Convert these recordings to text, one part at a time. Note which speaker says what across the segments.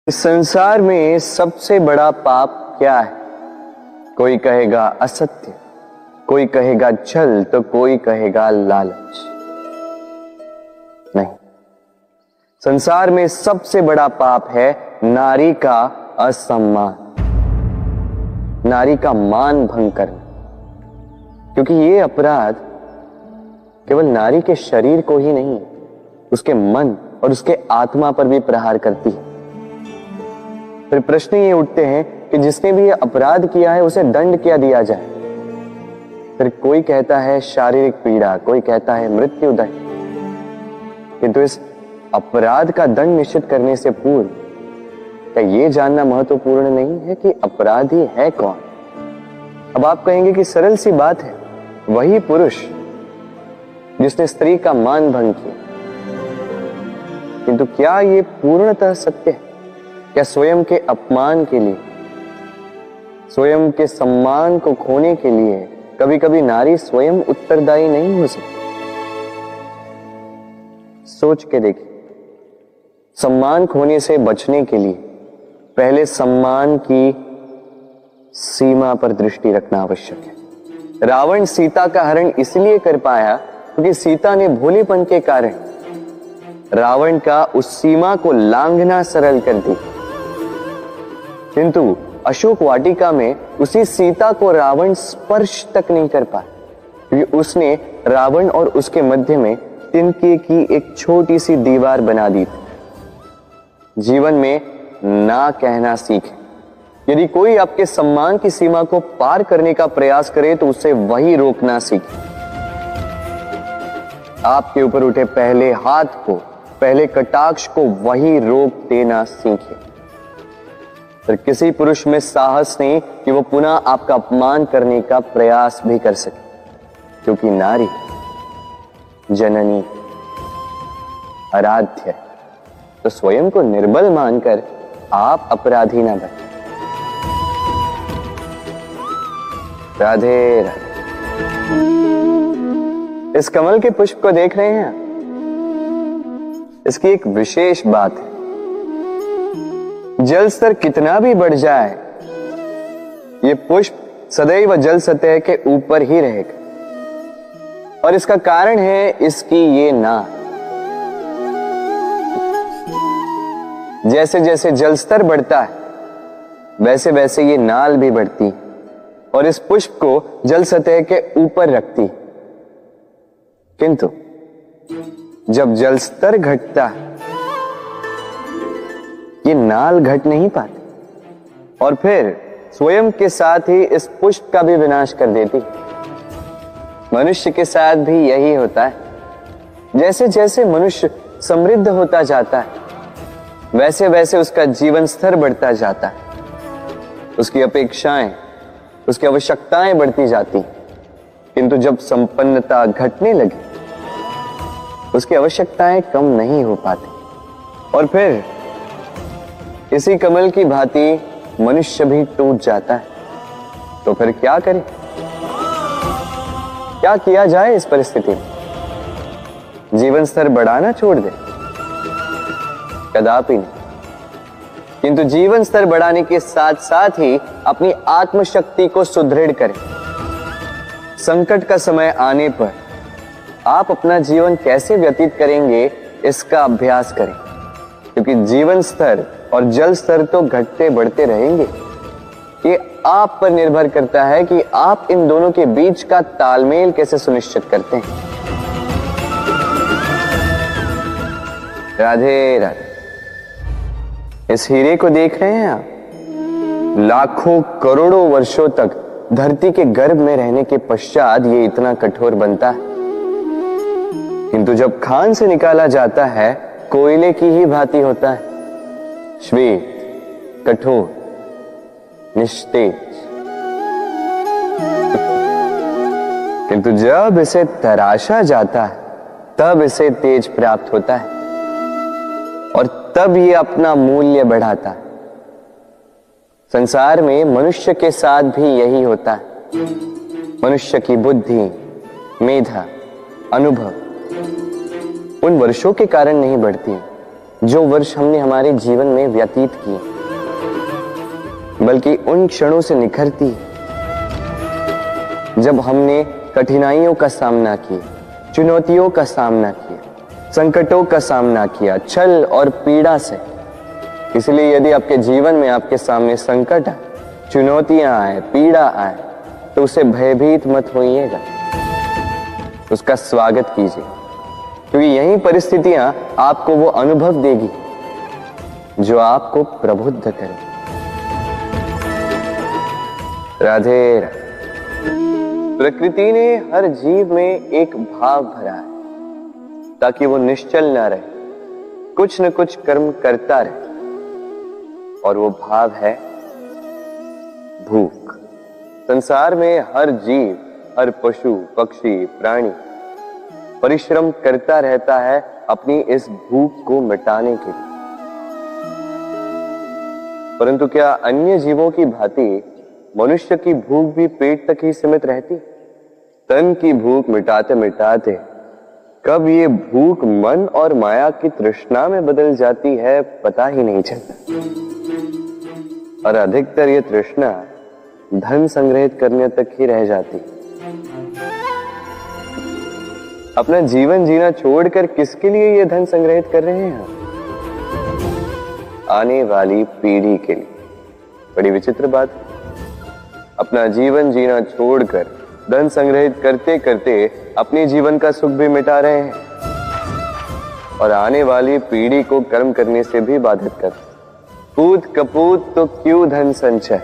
Speaker 1: इस संसार में सबसे बड़ा पाप क्या है? कोई कहेगा असत्य, कोई कहेगा छल, तो कोई कहेगा लालच। नहीं, संसार में सबसे बड़ा पाप है नारी का असम्मान, नारी का मान भंग करना। क्योंकि ये अपराध केवल नारी के शरीर को ही नहीं, उसके मन और उसके आत्मा पर भी प्रहार करती है। फिर प्रश्न ये उठते हैं कि जिसने भी ये अपराध किया है उसे दंड क्या दिया जाए? फिर कोई कहता है शारीरिक पीड़ा, कोई कहता है मृत्यु दंड। किंतु इस अपराध का दंड निश्चित करने से पूर्व क्या ये जानना महत्वपूर्ण नहीं है कि अपराधी है कौन? अब आप कहेंगे कि सरल सी बात है, वही पुरुष जिसने स्त्री का मान भंग किया। किंतु क्या ये पूर्णतः सत्य है? क्या स्वयं के अपमान के लिए, स्वयं के सम्मान को खोने के लिए कभी कभी नारी स्वयं उत्तरदायी नहीं हो सकती? सोच के देखिए, सम्मान खोने से बचने के लिए पहले सम्मान की सीमा पर दृष्टि रखना आवश्यक है। रावण सीता का हरण इसलिए कर पाया क्योंकि सीता ने भोलेपन के कारण रावण का उस सीमा को लांघना सरल कर दी। किंतु अशोक वाटिका में उसी सीता को रावण स्पर्श तक नहीं कर पाया क्योंकि उसने रावण और उसके मध्य में तिनके की एक छोटी सी दीवार बना दी थी। जीवन में ना कहना सीखें। यदि कोई आपके सम्मान की सीमा को पार करने का प्रयास करे तो उसे वही रोकना सीखें। आपके ऊपर उठे पहले हाथ को, पहले कटाक्ष को वही रोक देना सीखें। फिर किसी पुरुष में साहस नहीं कि वो पुनः आपका अपमान करने का प्रयास भी कर सके, क्योंकि नारी जननी आराध्य है। तो स्वयं को निर्बल मानकर आप अपराधी ना बने। राधे राधे। इस कमल के पुष्प को देख रहे हैं? इसकी एक विशेष बात है, जल स्तर कितना भी बढ़ जाए ये पुष्प सदैव जल सतह के ऊपर ही रहेगा। और इसका कारण है इसकी ये नाल। जैसे जैसे जल स्तर बढ़ता है वैसे वैसे ये नाल भी बढ़ती और इस पुष्प को जल सतह के ऊपर रखती। किंतु जब जल स्तर घटता है ये नाल घट नहीं पाती और फिर स्वयं के साथ ही इस पुष्प का भी विनाश कर देती। मनुष्य के साथ भी यही होता है। जैसे जैसे मनुष्य समृद्ध होता जाता है वैसे वैसे उसका जीवन स्तर बढ़ता जाता है, उसकी अपेक्षाएं, उसकी आवश्यकताएं बढ़ती जाती। किंतु जब संपन्नता घटने लगी उसकी आवश्यकताएं कम नहीं हो पाती और फिर इसी कमल की भांति मनुष्य भी टूट जाता है। तो फिर क्या करें? क्या किया जाए इस परिस्थिति में? जीवन स्तर बढ़ाना छोड़ दे? कदापि नहीं। किंतु जीवन स्तर बढ़ाने के साथ साथ ही अपनी आत्मशक्ति को सुदृढ़ करें। संकट का समय आने पर आप अपना जीवन कैसे व्यतीत करेंगे इसका अभ्यास करें, क्योंकि जीवन स्तर और जल स्तर तो घटते बढ़ते रहेंगे। ये आप पर निर्भर करता है कि आप इन दोनों के बीच का तालमेल कैसे सुनिश्चित करते हैं। राधे राधे। इस हीरे को देख रहे हैं आप? लाखों करोड़ों वर्षों तक धरती के गर्भ में रहने के पश्चात ये इतना कठोर बनता है। किंतु जब खान से निकाला जाता है कोयले की ही भांति होता है, श्वेत, कठोर, निस्तेज। किंतु जब इसे तराशा जाता है तब इसे तेज प्राप्त होता है और तब ये अपना मूल्य बढ़ाता है। संसार में मनुष्य के साथ भी यही होता है। मनुष्य की बुद्धि, मेधा, अनुभव उन वर्षों के कारण नहीं बढ़ती जो वर्ष हमने हमारे जीवन में व्यतीत किए, बल्कि उन क्षणों से निखरती है जब हमने कठिनाइयों का सामना किया, चुनौतियों का सामना किया, संकटों का सामना किया, छल और पीड़ा से। इसलिए यदि आपके जीवन में आपके सामने संकट आए, चुनौतियां आए, पीड़ा आए, तो उसे भयभीत मत होइएगा, उसका स्वागत कीजिए, क्योंकि यही परिस्थितियां आपको वो अनुभव देगी जो आपको प्रबुद्ध करे। राधे राधे। प्रकृति ने हर जीव में एक भाव भरा है ताकि वो निश्चल ना रहे, कुछ न कुछ कर्म करता रहे, और वो भाव है भूख। संसार में हर जीव, हर पशु, पक्षी, प्राणी परिश्रम करता रहता है अपनी इस भूख को मिटाने के लिए। परंतु क्या अन्य जीवों की भांति मनुष्य की भूख भी पेट तक ही सीमित रहती? तन की भूख मिटाते मिटाते कब ये भूख मन और माया की तृष्णा में बदल जाती है पता ही नहीं चलता। और अधिकतर ये तृष्णा धन संग्रहित करने तक ही रह जाती। अपना जीवन जीना छोड़कर किसके लिए ये धन संग्रहित कर रहे हैं? आने वाली पीढ़ी के लिए। बड़ी विचित्र बात। अपना जीवन जीना छोड़कर धन संग्रहित करते करते अपने जीवन का सुख भी मिटा रहे हैं और आने वाली पीढ़ी को कर्म करने से भी बाधित करते। पूत कपूत तो क्यों धन संचय,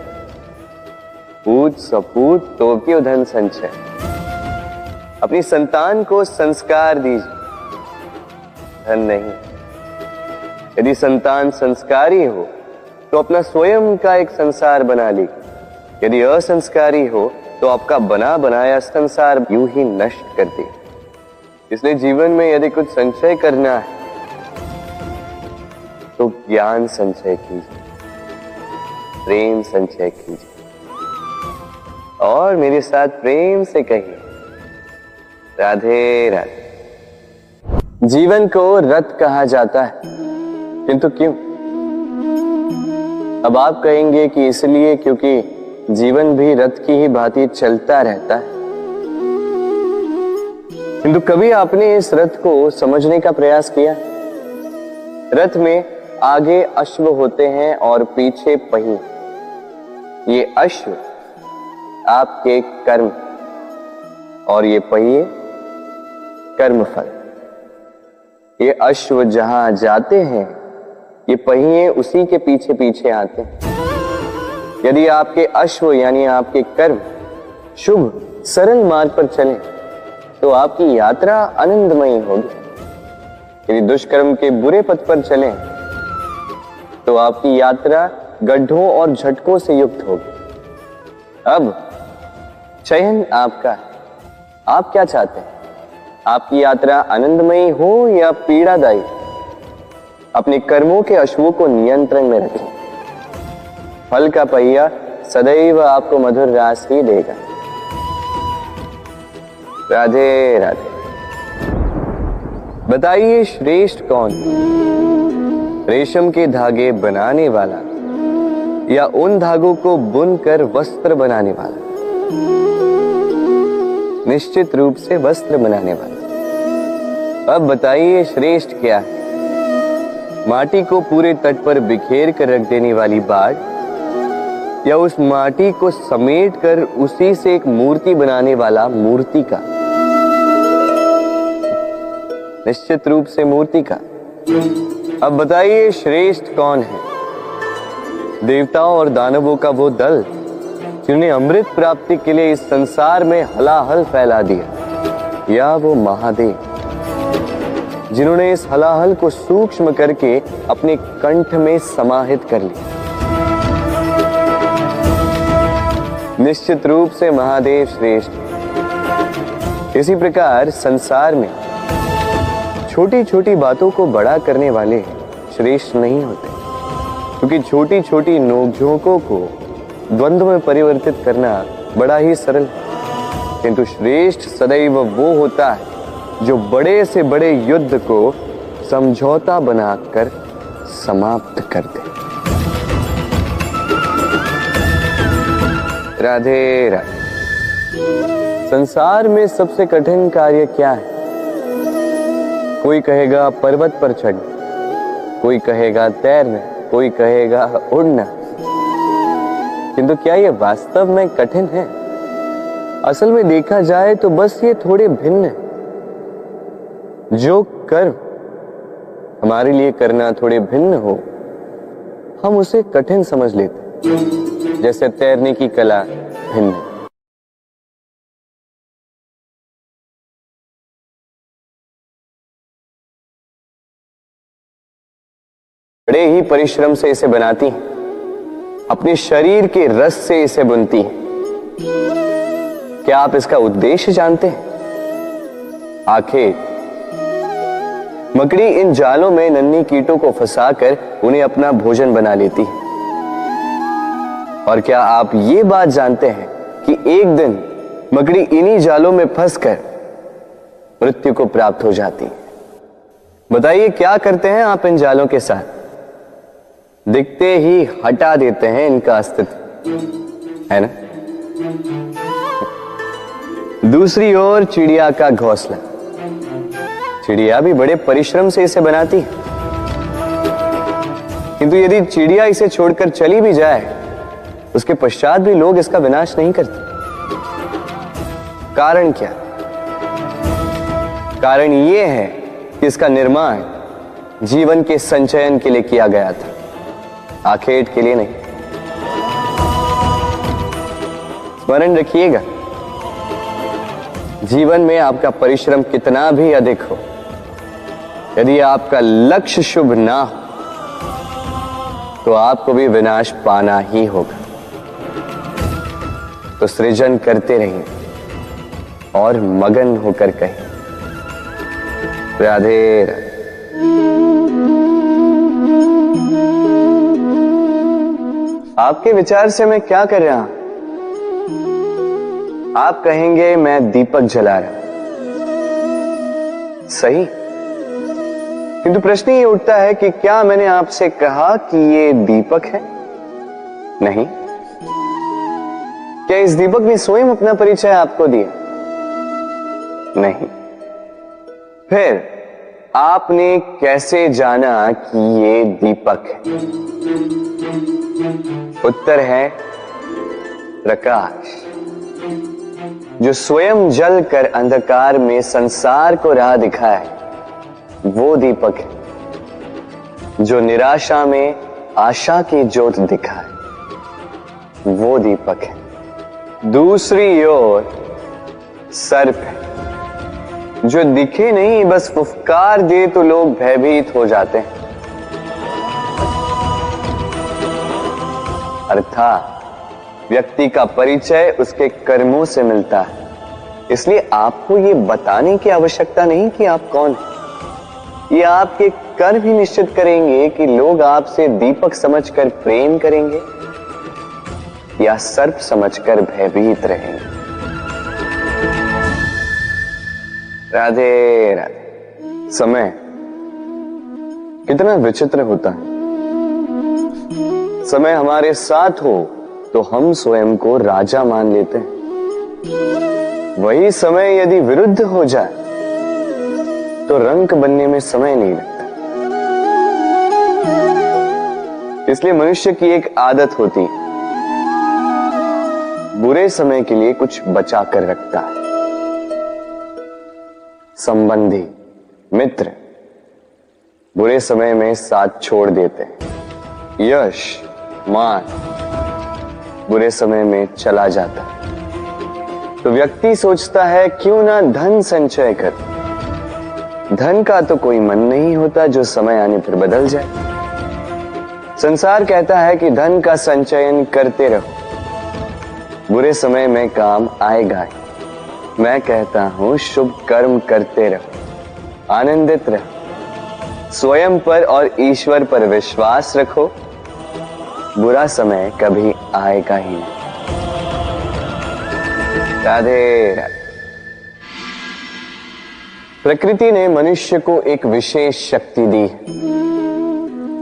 Speaker 1: पूत सपूत तो क्यों धन संचय। अपनी संतान को संस्कार दीजिए, धन नहीं। यदि संतान संस्कारी हो तो अपना स्वयं का एक संसार बना ली। यदि असंस्कारी हो तो आपका बना बनाया संसार यूं ही नष्ट कर दे। इसलिए जीवन में यदि कुछ संचय करना है तो ज्ञान संचय कीजिए, प्रेम संचय कीजिए, और मेरे साथ प्रेम से कहिए राधे राधे। जीवन को रथ कहा जाता है, किंतु क्यों? अब आप कहेंगे कि इसलिए क्योंकि जीवन भी रथ की ही भांति चलता रहता है। किंतु कभी आपने इस रथ को समझने का प्रयास किया? रथ में आगे अश्व होते हैं और पीछे पहिए। ये अश्व आपके कर्म और ये पहिए कर्मफल। ये अश्व जहां जाते हैं, ये पहिए उसी के पीछे पीछे आते हैं। यदि आपके अश्व यानी आपके कर्म शुभ सरल मार्ग पर चले तो आपकी यात्रा आनंदमयी होगी। यदि दुष्कर्म के बुरे पथ पर चलें तो आपकी यात्रा गड्ढों और झटकों से युक्त होगी। अब चयन आपका है, आप क्या चाहते हैं? आपकी यात्रा आनंदमयी हो या पीड़ादायी? अपने कर्मों के अश्वों को नियंत्रण में रखें। फल का पहिया सदैव आपको मधुर रास ही देगा। राधे राधे। बताइए श्रेष्ठ कौन? रेशम के धागे बनाने वाला या उन धागों को बुनकर वस्त्र बनाने वाला? निश्चित रूप से वस्त्र बनाने वाला। अब बताइए श्रेष्ठ क्या है? माटी को पूरे तट पर बिखेर कर रख देने वाली बाढ़ या उस माटी को समेट कर उसी से एक मूर्ति बनाने वाला मूर्तिकार? निश्चित रूप से मूर्तिकार। अब बताइए श्रेष्ठ कौन है? देवताओं और दानवों का वो दल जिन्हें अमृत प्राप्ति के लिए इस संसार में हलाहल फैला दिया, या वो महादेव जिन्होंने इस हलाहल को सूक्ष्म करके अपने कंठ में समाहित कर लिया? निश्चित रूप से महादेव श्रेष्ठ। इसी प्रकार संसार में छोटी छोटी बातों को बड़ा करने वाले श्रेष्ठ नहीं होते, क्योंकि छोटी छोटी नोकझोंकों को द्वंद्व में परिवर्तित करना बड़ा ही सरल है। किंतु श्रेष्ठ सदैव वो होता है जो बड़े से बड़े युद्ध को समझौता बनाकर समाप्त कर दे। राधे राधे। संसार में सबसे कठिन कार्य क्या है? कोई कहेगा पर्वत पर चढ़ना, कोई कहेगा तैरना, कोई कहेगा उड़ना। किंतु क्या ये वास्तव में कठिन है? असल में देखा जाए तो बस ये थोड़े भिन्न है। जो कर्म हमारे लिए करना थोड़े भिन्न हो, हम उसे कठिन समझ लेते। जैसे तैरने की कला भिन्न है। बड़े ही परिश्रम से इसे बनाती हैं, अपने शरीर के रस से इसे बुनती हैं। क्या आप इसका उद्देश्य जानते हैं? आखिर मकड़ी इन जालों में नन्ही कीटों को फंसाकर उन्हें अपना भोजन बना लेती है। और क्या आप ये बात जानते हैं कि एक दिन मकड़ी इन्हीं जालों में फंसकर मृत्यु को प्राप्त हो जाती है? बताइए क्या करते हैं आप इन जालों के साथ? दिखते ही हटा देते हैं इनका अस्तित्व, है ना? दूसरी ओर चिड़िया का घोंसला। चिड़िया भी बड़े परिश्रम से इसे बनाती है, किंतु यदि चिड़िया इसे छोड़कर चली भी जाए, उसके पश्चात भी लोग इसका विनाश नहीं करते। कारण क्या? कारण यह है कि इसका निर्माण जीवन के संचयन के लिए किया गया था, आखेट के लिए नहीं। स्मरण रखिएगा, जीवन में आपका परिश्रम कितना भी अधिक हो, यदि आपका लक्ष्य शुभ ना हो तो आपको भी विनाश पाना ही होगा। तो सृजन करते रहिए और मगन होकर कहिए राधे राधे। आपके विचार से मैं क्या कर रहा हूं? आप कहेंगे मैं दीपक जला रहा हूं। सही, किंतु प्रश्न ये उठता है कि क्या मैंने आपसे कहा कि ये दीपक है? नहीं। क्या इस दीपक ने स्वयं अपना परिचय आपको दिया? नहीं। फिर आपने कैसे जाना कि ये दीपक है? उत्तर है प्रकाश, जो स्वयं जलकर अंधकार में संसार को राह दिखाए, वो दीपक है। जो निराशा में आशा की ज्योत दिखाए, वो दीपक है। दूसरी ओर सर्प है, जो दिखे नहीं, बस फुफकार दे तो लोग भयभीत हो जाते हैं। अर्थात व्यक्ति का परिचय उसके कर्मों से मिलता है। इसलिए आपको ये बताने की आवश्यकता नहीं कि आप कौन हैं। ये आपके कर्म ही निश्चित करेंगे कि लोग आपसे दीपक समझकर प्रेम करेंगे या सर्प समझकर भयभीत रहेंगे। राधे राधे। समय कितना विचित्र होता है। समय हमारे साथ हो तो हम स्वयं को राजा मान लेते हैं। वही समय यदि विरुद्ध हो जाए तो रंक बनने में समय नहीं लगता। इसलिए मनुष्य की एक आदत होती है, बुरे समय के लिए कुछ बचा कर रखता है। संबंधी, मित्र बुरे समय में साथ छोड़ देते हैं। यश, मान बुरे समय में चला जाता है। तो व्यक्ति सोचता है क्यों ना धन संचय कर। धन का तो कोई मन नहीं होता जो समय आने पर बदल जाए। संसार कहता है कि धन का संचयन करते रहो, बुरे समय में काम आएगा। मैं कहता हूं शुभ कर्म करते रहो, आनंदित रहो, स्वयं पर और ईश्वर पर विश्वास रखो, बुरा समय कभी आएगा ही नहीं। राधे राधे। प्रकृति ने मनुष्य को एक विशेष शक्ति दी है।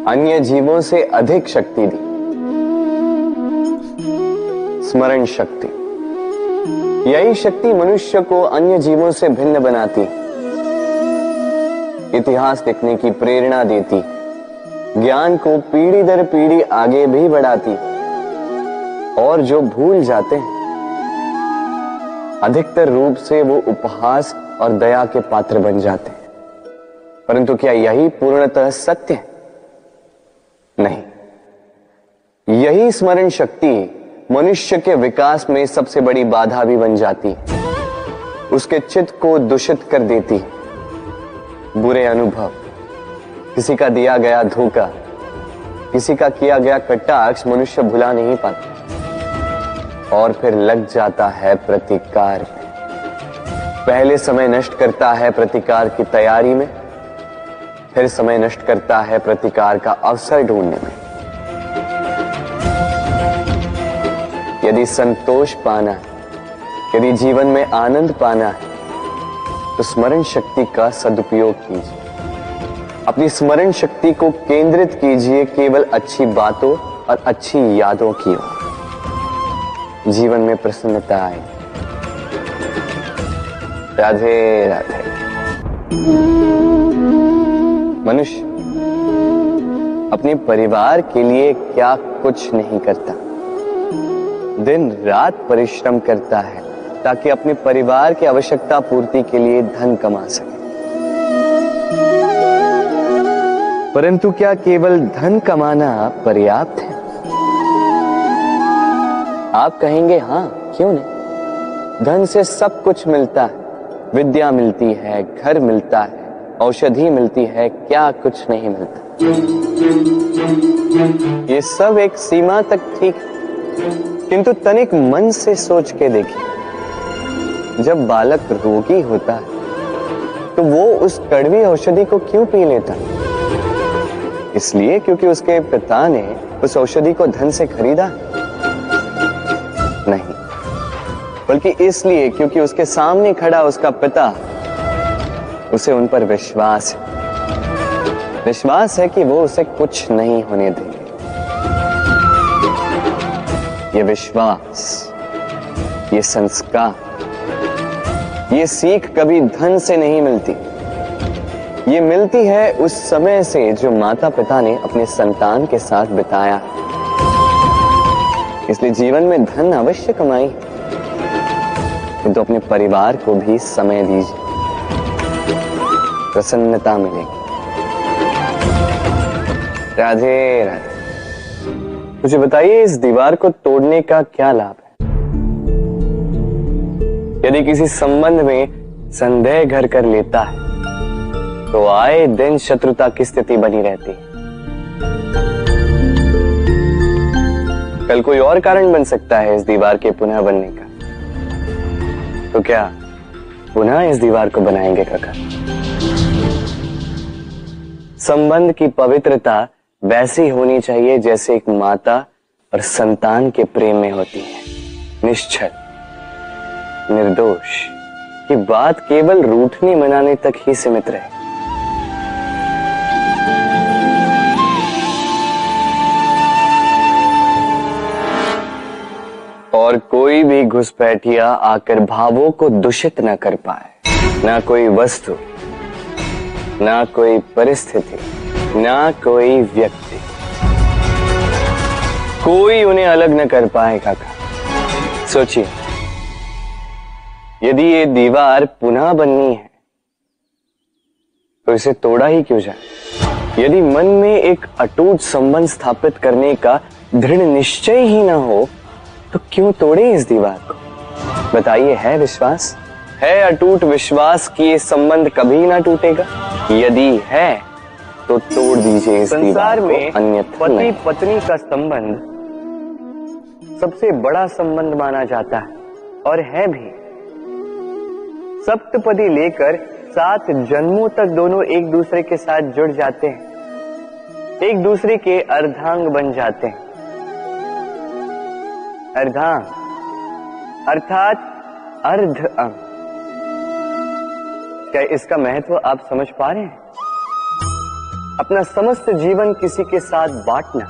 Speaker 1: अन्य जीवों से अधिक शक्ति दी, स्मरण शक्ति। यही शक्ति मनुष्य को अन्य जीवों से भिन्न बनाती, इतिहास लिखने की प्रेरणा देती, ज्ञान को पीढ़ी दर पीढ़ी आगे भी बढ़ाती। और जो भूल जाते हैं अधिकतर रूप से वो उपहास और दया के पात्र बन जाते हैं। परंतु क्या यही पूर्णतः सत्य है? नहीं। यही स्मरण शक्ति मनुष्य के विकास में सबसे बड़ी बाधा भी बन जाती है, उसके चित्त को दूषित कर देती। बुरे अनुभव, किसी का दिया गया धोखा, किसी का किया गया कटाक्ष मनुष्य भुला नहीं पाता और फिर लग जाता है प्रतिकार में। पहले समय नष्ट करता है प्रतिकार की तैयारी में, फिर समय नष्ट करता है प्रतिकार का अवसर ढूंढने में। यदि संतोष पाना है, यदि जीवन में आनंद पाना है, तो स्मरण शक्ति का सदुपयोग कीजिए। अपनी स्मरण शक्ति को केंद्रित कीजिए केवल अच्छी बातों और अच्छी यादों की ओर। जीवन में प्रसन्नता आए। राधे राधे। मनुष्य अपने परिवार के लिए क्या कुछ नहीं करता, दिन रात परिश्रम करता है ताकि अपने परिवार की आवश्यकता पूर्ति के लिए धन कमा सके। परंतु क्या केवल धन कमाना पर्याप्त है? आप कहेंगे हाँ, क्यों नहीं। धन से सब कुछ मिलता है, विद्या मिलती है, घर मिलता है, औषधि मिलती है, क्या कुछ नहीं मिलता। ये सब एक सीमा तक ठीक है, किंतु तनिक मन से सोच के देखिए, जब बालक रोगी होता है तो वो उस कड़वी औषधि को क्यों पी लेता है? इसलिए क्योंकि उसके पिता ने उस औषधि को धन से खरीदा? नहीं, बल्कि इसलिए क्योंकि उसके सामने खड़ा उसका पिता, उसे उन पर विश्वास है। विश्वास है कि वो उसे कुछ नहीं होने देंगे। ये विश्वास, ये संस्कार, ये सीख कभी धन से नहीं मिलती। ये मिलती है उस समय से जो माता पिता ने अपने संतान के साथ बिताया। इसलिए जीवन में धन अवश्य कमाई, किंतु अपने परिवार को भी समय दीजिए, प्रसन्नता मिलेगी। राधे राधे। मुझे बताइए, इस दीवार को तोड़ने का क्या लाभ है? यदि किसी संबंध में संदेह घर कर लेता है तो आए दिन शत्रुता की स्थिति बनी रहती है। कल कोई और कारण बन सकता है इस दीवार के पुनः बनने का। तो क्या पुनः इस दीवार को बनाएंगे काका? संबंध की पवित्रता वैसी होनी चाहिए जैसे एक माता और संतान के प्रेम में होती है, निश्चल, निर्दोष, कि बात केवल रूठने मनाने तक ही सीमित रहे। और कोई भी घुसपैठिया आकर भावों को दूषित न कर पाए। ना कोई वस्तु, ना कोई परिस्थिति, ना कोई व्यक्ति, कोई उन्हें अलग न कर पाए काका। सोचिए, यदि ये दीवार पुनः बननी है तो इसे तोड़ा ही क्यों जाए? यदि मन में एक अटूट संबंध स्थापित करने का दृढ़ निश्चय ही ना हो तो क्यों तोड़े इस दीवार को? बताइए, है विश्वास, है अटूट विश्वास कि ये संबंध कभी ना टूटेगा? यदि है तो तोड़ दीजिए इस दीवार को, अन्यथा पति पत्नी का संबंध सबसे बड़ा संबंध माना जाता है और है भी। सप्तपदी लेकर 7 जन्मों तक दोनों एक दूसरे के साथ जुड़ जाते हैं, एक दूसरे के अर्धांग बन जाते हैं। अर्धांग अर्थात अर्ध अंग। क्या इसका महत्व आप समझ पा रहे हैं? अपना समस्त जीवन किसी के साथ बांटना।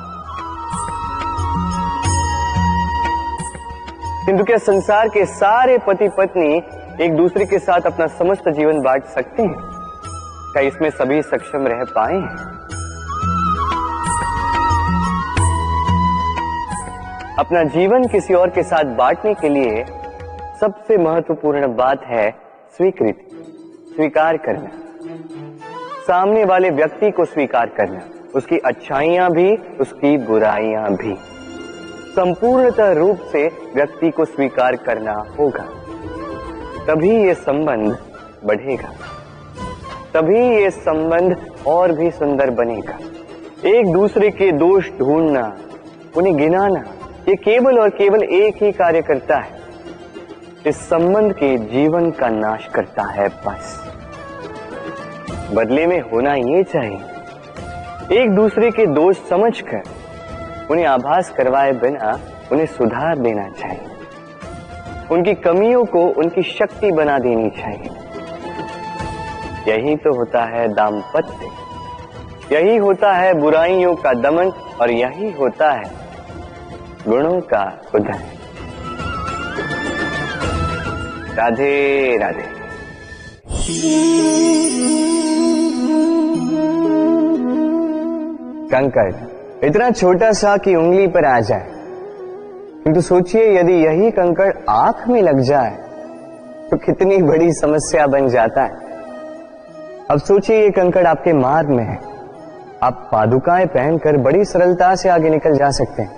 Speaker 1: किंतु क्या संसार के सारे पति पत्नी एक दूसरे के साथ अपना समस्त जीवन बांट सकते हैं? क्या इसमें सभी सक्षम रह पाए हैं? अपना जीवन किसी और के साथ बांटने के लिए सबसे महत्वपूर्ण बात है स्वीकृति, स्वीकार करना, सामने वाले व्यक्ति को स्वीकार करना, उसकी अच्छाइयां भी, उसकी बुराइयां भी, संपूर्णतः रूप से व्यक्ति को स्वीकार करना होगा। तभी ये संबंध बढ़ेगा, तभी ये संबंध और भी सुंदर बनेगा। एक दूसरे के दोष ढूंढना, उन्हें गिनाना, ये केवल और केवल एक ही कार्य करता है, इस संबंध के जीवन का नाश करता है। बस बदले में होना ये चाहिए, एक दूसरे के दोष समझकर उन्हें आभास करवाए बिना उन्हें सुधार देना चाहिए, उनकी कमियों को उनकी शक्ति बना देनी चाहिए। यही तो होता है दाम्पत्य, यही होता है बुराइयों का दमन, और यही होता है गुणों का उदय। राधे राधे। कंकड़ इतना छोटा सा कि उंगली पर आ जाए, किंतु सोचिए यदि यही कंकड़ आंख में लग जाए तो कितनी बड़ी समस्या बन जाता है। अब सोचिए ये कंकड़ आपके मार्ग में है, आप पादुकाएं पहनकर बड़ी सरलता से आगे निकल जा सकते हैं,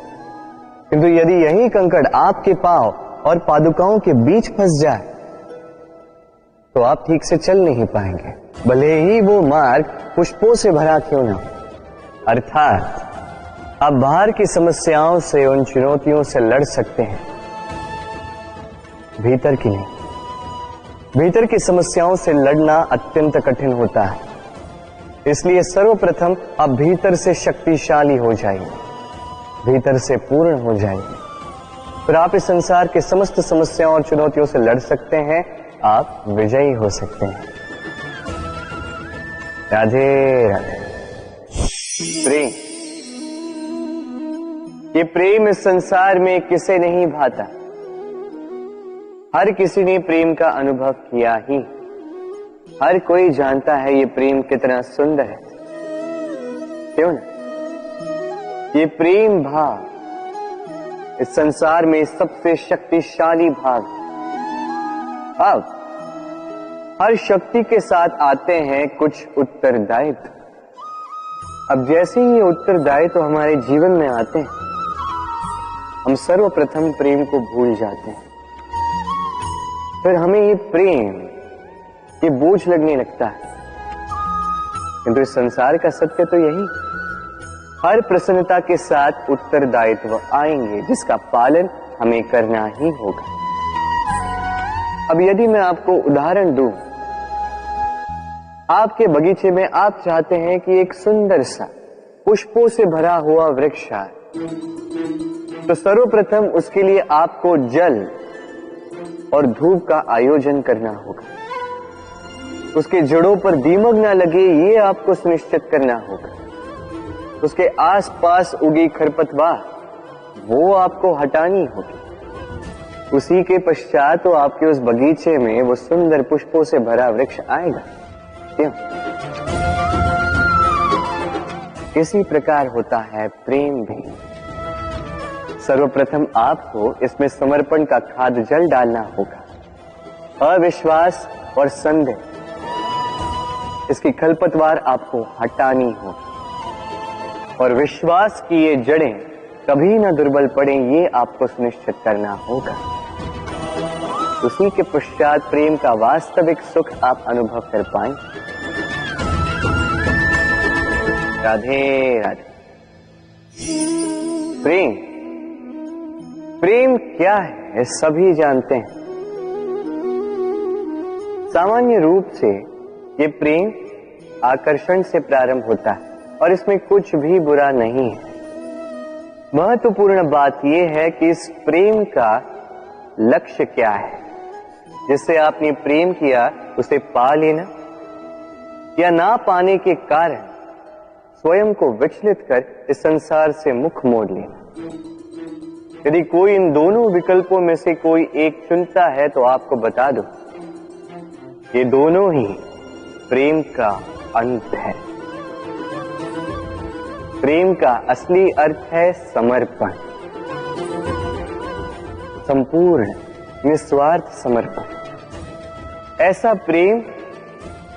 Speaker 1: किंतु यदि यही कंकड़ आपके पांव और पादुकाओं के बीच फंस जाए तो आप ठीक से चल नहीं पाएंगे, भले ही वो मार्ग पुष्पों से भरा क्यों ना। अर्थात आप बाहर की समस्याओं से, उन चुनौतियों से लड़ सकते हैं, भीतर की नहीं। भीतर की समस्याओं से लड़ना अत्यंत कठिन होता है, इसलिए सर्वप्रथम आप भीतर से शक्तिशाली हो जाइए, भीतर से पूर्ण हो जाइए, फिर आप इस संसार के समस्त समस्याओं और चुनौतियों से लड़ सकते हैं, आप विजयी हो सकते हैं। राधे राधे। प्रेम, ये प्रेम इस संसार में किसे नहीं भाता, हर किसी ने प्रेम का अनुभव किया ही, हर कोई जानता है ये प्रेम कितना सुंदर है, क्यों ना। ये प्रेम भाव इस संसार में सबसे शक्तिशाली भाव। अब हर शक्ति के साथ आते हैं कुछ उत्तरदायित्व। अब जैसे ही ये उत्तरदायित्व हमारे जीवन में आते हैं, हम सर्वप्रथम प्रेम को भूल जाते हैं, फिर हमें ये प्रेम, ये बोझ लगने लगता है। किंतु इस संसार का सत्य तो यही, हर प्रसन्नता के साथ उत्तरदायित्व आएंगे जिसका पालन हमें करना ही होगा। अब यदि मैं आपको उदाहरण दूं, आपके बगीचे में आप चाहते हैं कि एक सुंदर सा पुष्पों से भरा हुआ वृक्ष आए, तो सर्वप्रथम उसके लिए आपको जल और धूप का आयोजन करना होगा, उसके जड़ों पर दीमक ना लगे ये आपको सुनिश्चित करना होगा, उसके आसपास उगी खरपतवार वो आपको हटानी होगी, उसी के पश्चात तो आपके उस बगीचे में वो सुंदर पुष्पों से भरा वृक्ष आएगा। क्यों? इसी प्रकार होता है प्रेम भी। सर्वप्रथम आपको इसमें समर्पण का खाद जल डालना होगा, अविश्वास और संदेह, इसकी खरपतवार आपको हटानी होगी, और विश्वास की ये जड़ें कभी ना दुर्बल पड़े ये आपको सुनिश्चित करना होगा। उसी के पश्चात प्रेम का वास्तविक सुख आप अनुभव कर पाएंगे। राधे राधे। प्रेम, प्रेम क्या है सभी जानते हैं। सामान्य रूप से ये प्रेम आकर्षण से प्रारंभ होता है और इसमें कुछ भी बुरा नहीं है। महत्वपूर्ण बात यह है कि इस प्रेम का लक्ष्य क्या है। जिससे आपने प्रेम किया उसे पा लेना या ना पाने के कारण स्वयं को विचलित कर इस संसार से मुख मोड़ लेना। यदि कोई इन दोनों विकल्पों में से कोई एक चुनता है तो आपको बता दो, ये दोनों ही प्रेम का अंत है। प्रेम का असली अर्थ है समर्पण, संपूर्ण निस्वार्थ समर्पण। ऐसा प्रेम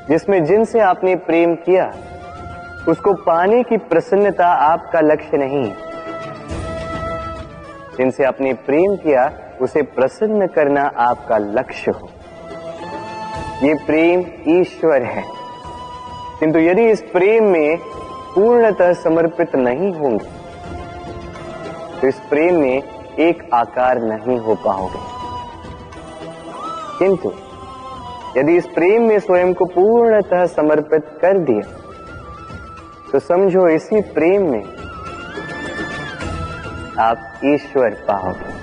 Speaker 1: जिसमें जिनसे आपने प्रेम किया उसको पाने की प्रसन्नता आपका लक्ष्य नहीं है। जिनसे आपने प्रेम किया उसे प्रसन्न करना आपका लक्ष्य हो। ये प्रेम ईश्वर है, किंतु यदि इस प्रेम में पूर्णतः समर्पित नहीं होंगे तो इस प्रेम में एक आकार नहीं हो पाओगे। किंतु यदि इस प्रेम में स्वयं को पूर्णतः समर्पित कर दिया तो समझो इसी प्रेम में आप ईश्वर पाओगे।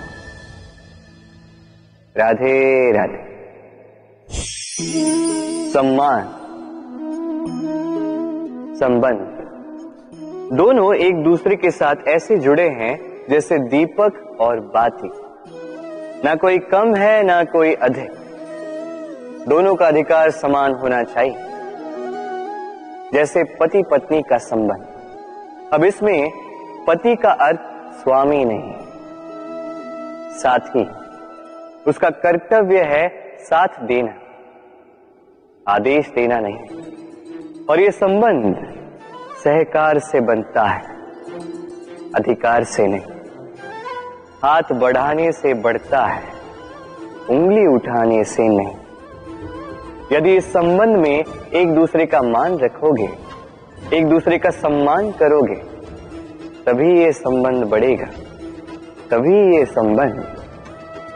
Speaker 1: राधे राधे। सम्मान, संबंध दोनों एक दूसरे के साथ ऐसे जुड़े हैं जैसे दीपक और बाती। ना कोई कम है ना कोई अधिक, दोनों का अधिकार समान होना चाहिए, जैसे पति पत्नी का संबंध। अब इसमें पति का अर्थ स्वामी नहीं, साथी। उसका कर्तव्य है साथ देना, आदेश देना नहीं। और ये संबंध सहकार से बनता है, अधिकार से नहीं। हाथ बढ़ाने से बढ़ता है, उंगली उठाने से नहीं। यदि इस संबंध में एक दूसरे का मान रखोगे, एक दूसरे का सम्मान करोगे, तभी ये संबंध बढ़ेगा, तभी ये संबंध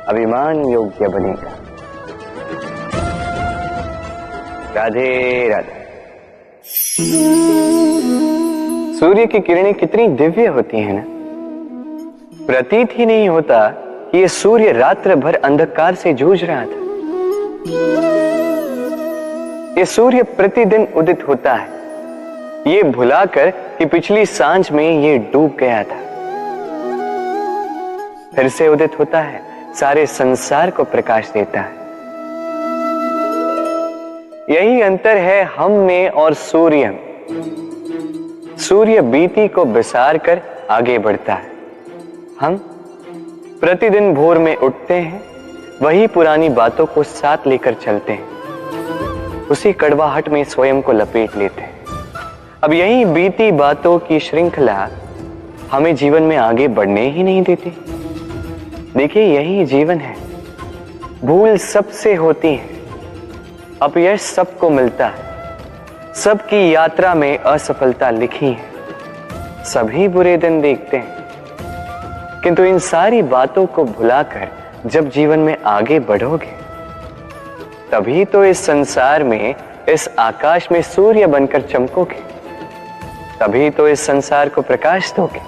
Speaker 1: अभिमान योग्य बनेगा। राधे राधे। सूर्य की किरणें कितनी दिव्य होती हैं ना। प्रतीत ही नहीं होता कि ये सूर्य रात्र भर अंधकार से जूझ रहा था। ये सूर्य प्रतिदिन उदित होता है, ये भुलाकर कि पिछली सांझ में ये डूब गया था। फिर से उदित होता है, सारे संसार को प्रकाश देता है। यही अंतर है हम में और सूर्य में। सूर्य बीती को बिसार कर आगे बढ़ता है, हम प्रतिदिन भोर में उठते हैं, वही पुरानी बातों को साथ लेकर चलते हैं, उसी कड़वाहट में स्वयं को लपेट लेते हैं। अब यही बीती बातों की श्रृंखला हमें जीवन में आगे बढ़ने ही नहीं देती। देखिए, यही जीवन है। भूल सबसे होती है, अपयश सबको मिलता है, सबकी यात्रा में असफलता लिखी है, सभी बुरे दिन देखते हैं। किंतु इन सारी बातों को भुलाकर जब जीवन में आगे बढ़ोगे, तभी तो इस संसार में, इस आकाश में सूर्य बनकर चमकोगे, तभी तो इस संसार को प्रकाश दोगे।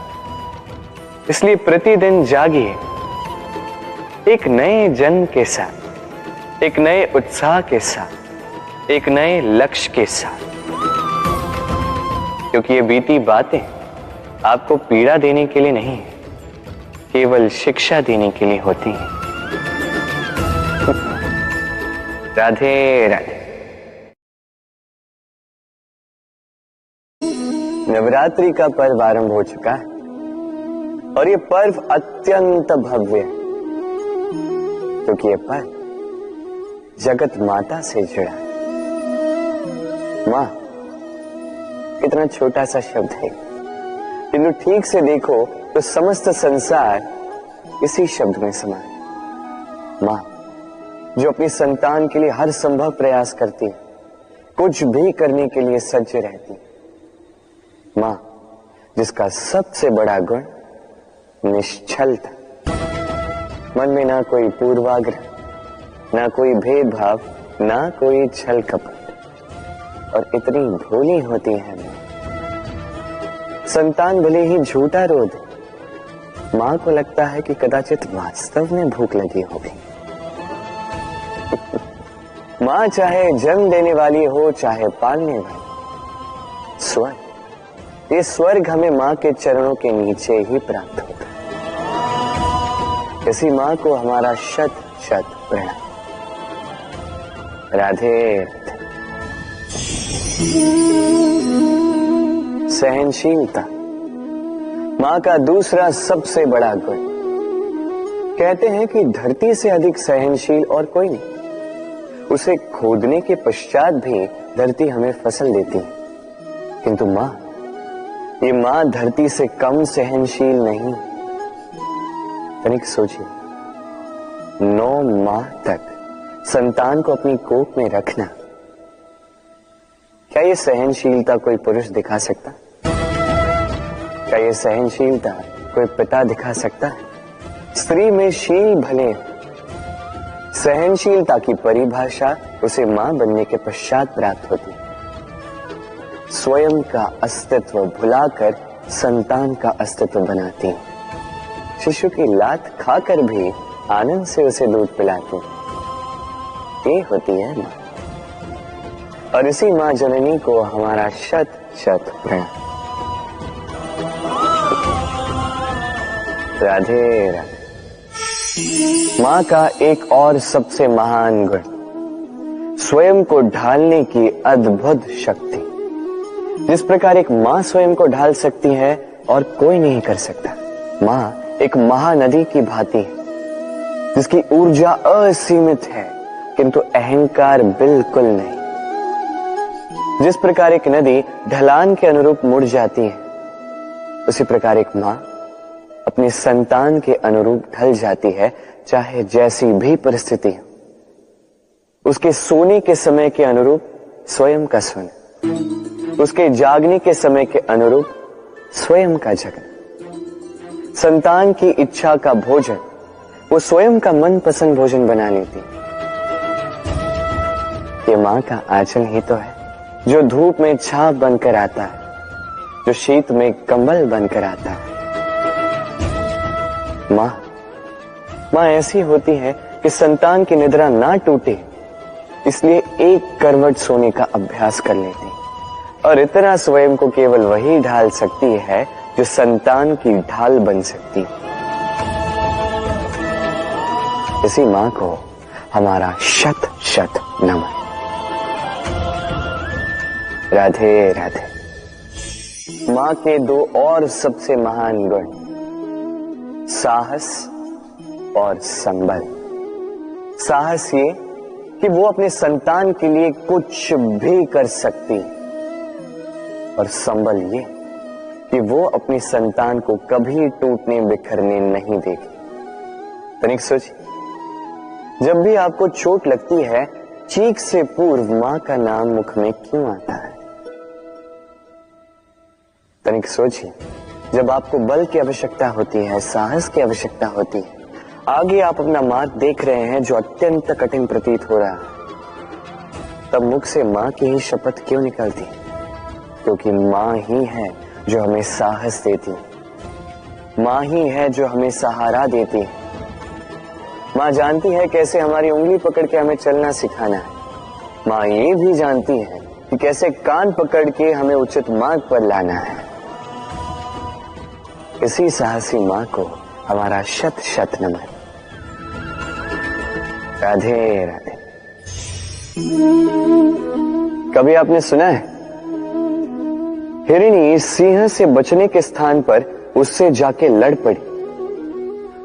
Speaker 1: इसलिए प्रतिदिन जागिए, एक नए जन्म के साथ, एक नए उत्साह के साथ, एक नए लक्ष्य के साथ। क्योंकि ये बीती बातें आपको पीड़ा देने के लिए नहीं, केवल शिक्षा देने के लिए होती हैं। राधे राधे। नवरात्रि का पर्व आरंभ हो चुका है और ये पर्व अत्यंत भव्य है, क्योंकि ये पर्व जगत माता से जुड़ा है। मां कितना छोटा सा शब्द है, किंतु ठीक से देखो तो समस्त संसार इसी शब्द में समा है। मां जो अपनी संतान के लिए हर संभव प्रयास करती है, कुछ भी करने के लिए सज्ज रहती है। मां जिसका सबसे बड़ा गुण निश्चलता, मन में ना कोई पूर्वाग्रह, ना कोई भेदभाव, ना कोई छल कपट, और इतनी भोली होती है मां। संतान भले ही झूठा रो दे, मां को लगता है कि कदाचित वास्तव में भूख लगी होगी। मां चाहे जन्म देने वाली हो, चाहे पालने वाली, स्वयं ये स्वर्ग हमें माँ के चरणों के नीचे ही प्राप्त होता है। इसी माँ को हमारा शत शत प्रणाम। राधे। सहनशीलता माँ का दूसरा सबसे बड़ा गुण। कहते हैं कि धरती से अधिक सहनशील और कोई नहीं। उसे खोदने के पश्चात भी धरती हमें फसल देती है, किंतु माँ, ये माँ धरती से कम सहनशील नहीं। तनिक सोचिए, 9 माह तक संतान को अपनी कोख में रखना, क्या ये सहनशीलता कोई पुरुष दिखा सकता? क्या ये सहनशीलता कोई पिता दिखा सकता है? स्त्री में शील भले, सहनशीलता की परिभाषा उसे मां बनने के पश्चात प्राप्त होती है। स्वयं का अस्तित्व भुलाकर संतान का अस्तित्व बनाती है। शिशु की लात खाकर भी आनंद से उसे दूध पिलाती है। ये होती है मां। और इसी मां जननी को हमारा शत शत प्रणाम। राधे राधे। मां का एक और सबसे महान गुण, स्वयं को ढालने की अद्भुत शक्ति। जिस प्रकार एक मां स्वयं को ढाल सकती है और कोई नहीं कर सकता। मां एक महानदी की भांति है, जिसकी ऊर्जा असीमित है किंतु अहंकार बिल्कुल नहीं। जिस प्रकार एक नदी ढलान के अनुरूप मुड़ जाती है, उसी प्रकार एक मां अपने संतान के अनुरूप ढल जाती है, चाहे जैसी भी परिस्थिति हो। उसके सोने के समय के अनुरूप स्वयं का सोना, उसके जागने के समय के अनुरूप स्वयं का जगना, संतान की इच्छा का भोजन वो स्वयं का मनपसंद भोजन बना लेती। ये मां का आंचल ही तो है, जो धूप में छाप बनकर आता है, जो शीत में कंबल बनकर आता है। मां ऐसी होती है कि संतान की निद्रा ना टूटे, इसलिए एक करवट सोने का अभ्यास कर लेती है। और इतना स्वयं को केवल वही ढाल सकती है जो संतान की ढाल बन सकती है। इसी मां को हमारा शत शत नमन। राधे राधे। मां के 2 और सबसे महान गुण, साहस और संबल। साहस ये कि वो अपने संतान के लिए कुछ भी कर सकती है, और संबल ये कि वो अपनी संतान को कभी टूटने बिखरने नहीं देगी। तनिक सोचिए, जब भी आपको चोट लगती है, चीख से पूर्व मां का नाम मुख में क्यों आता है? तनिक सोचिए, जब आपको बल की आवश्यकता होती है, साहस की आवश्यकता होती है, आगे आप अपना मार्ग देख रहे हैं जो अत्यंत कठिन प्रतीत हो रहा है, तब मुख से मां की ही शपथ क्यों निकलती है? क्योंकि मां ही है जो हमें साहस देती है, मां ही है जो हमें सहारा देती है। मां जानती है कैसे हमारी उंगली पकड़ के हमें चलना सिखाना है। मां ये भी जानती है कि कैसे कान पकड़ के हमें उचित मार्ग पर लाना है। इसी साहसी मां को हमारा शत शत नमन। राधे राधे। कभी आपने सुना है, हिरणी सिंह से बचने के स्थान पर उससे जाके लड़ पड़ी।